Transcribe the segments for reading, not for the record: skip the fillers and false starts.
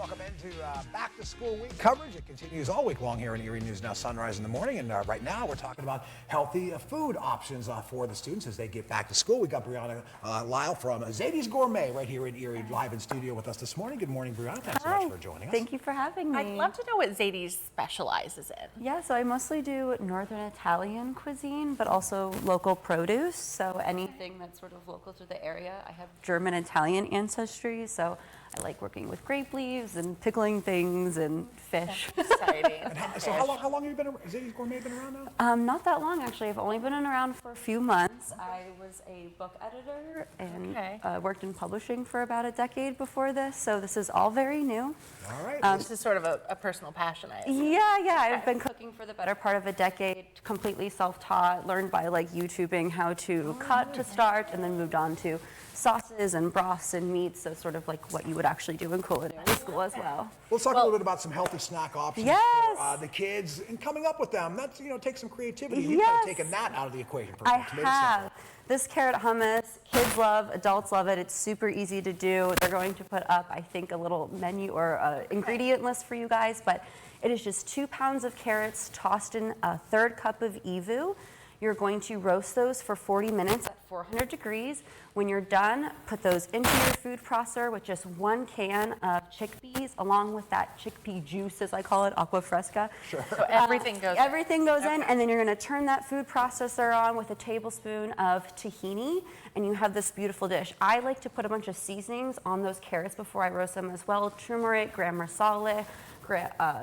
Welcome into Back to School Week coverage. It continues all week long here in Erie News Now Sunrise in the morning. And right now we're talking about healthy food options for the students as they get back to school. We got Brianna Lyle from Zadie's Gourmet right here in Erie live in studio with us this morning. Good morning, Brianna. Thanks so much for joining us. Thank you for having me. I'd love to know what Zadie specializes in. Yeah, so I mostly do Northern Italian cuisine, but also local produce. So anything that's sort of local to the area. I have German Italian ancestry, so I like working with grape leaves and pickling things and fish. Exciting. How long have you been? Zadie's Gourmet been around now? Not that long, actually. I've only been around for a few months. I was a book editor and worked in publishing for about a decade before this, so this is all very new. All right. This is sort of a personal passion, I assume. Yeah. I've been cooking for the better part of a decade, completely self-taught, learned by like YouTubing how to cut to start, and then moved on to sauces and broths and meats, so sort of like what you would actually do in culinary school as well. Let's talk a little bit about some healthy snack options for the kids and coming up with them. That's, takes some creativity. You've kind of taken that out of the equation for I tomato have. salad. This carrot hummus, kids love, adults love it. It's super easy to do. They're going to put up, I think, a little menu or ingredient list for you guys, but it is just 2 pounds of carrots tossed in a 1/3 cup of evu. You're going to roast those for 40 minutes at 400 degrees. When you're done, put those into your food processor with just 1 can of chickpeas, along with that chickpea juice, as I call it, aqua fresca. Sure. So everything goes Everything goes in, and then you're going to turn that food processor on with a tablespoon of tahini, and you have this beautiful dish. I like to put a bunch of seasonings on those carrots before I roast them as well. Turmeric, garam masala,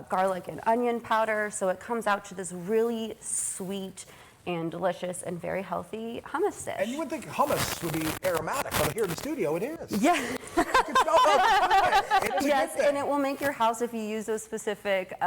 garlic and onion powder, so it comes out to this really sweet and delicious and very healthy hummus dish. And you would think hummus would be aromatic, but here in the studio it is. Yeah. I can smell that. It's a Yes, good thing. and it will make your house, if you use those specific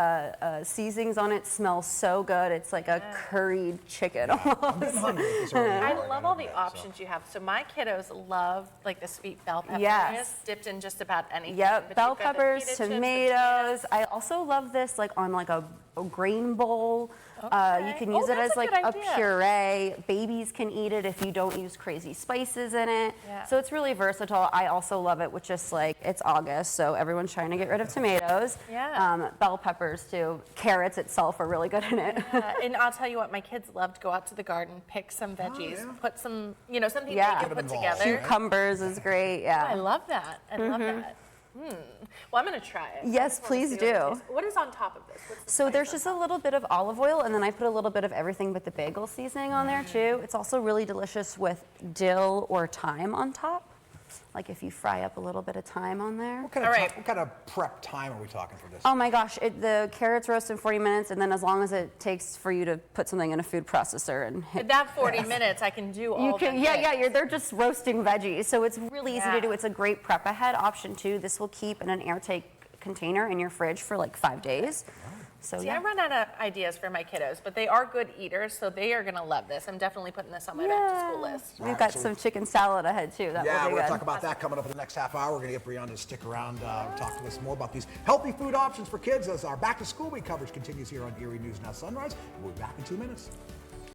seasonings on it, smell so good. It's like a curried chicken almost. I'm getting hungry at this early I hour. love all the options you have. So my kiddos love like the sweet bell peppers, dipped in just about anything. Yep, But bell you've got the peppers, pita chips, the tomatoes. I also love this like on like a grain bowl. You can use it that's as a like good a idea. puree. Babies can eat it if you don't use crazy spices in it. Yeah. So it's really versatile. I also love it with just like, it's August, so everyone's trying to get rid of tomatoes. Yeah. Bell peppers too. Carrots itself are really good in it. And I'll tell you what, my kids love to go out to the garden, pick some veggies, put some, something they Yeah. can Get put involved. together. Cucumbers is great, yeah. I love that. I love that. Well, I'm going to try it. Yes, please do. What is on top of this? What's the So spice there's on just a little bit of olive oil, and then I put a little bit of everything but the bagel seasoning on there too. It's also really delicious with dill or thyme on top. Like if you fry up a little bit of thyme on there. What kind of prep time are we talking for this? Oh my gosh, the carrots roast in 40 minutes, and then as long as it takes for you to put something in a food processor and hit. In that 40 minutes, I can do all You can, the yeah, things. they're just roasting veggies, so it's really easy to do. Yeah. It's a great prep ahead option too. This will keep in an airtight container in your fridge for like 5 days. So See, I run out of ideas for my kiddos, but they are good eaters, so they are going to love this. I'm definitely putting this on my back to school list. We've got some chicken salad ahead too. That Yeah, will we're be going to good. talk about that coming up in the next half hour. We're going to get Brianna to stick around, talk to us more about these healthy food options for kids as our Back to School Week coverage continues here on Erie News Now Sunrise. We'll be back in 2 minutes.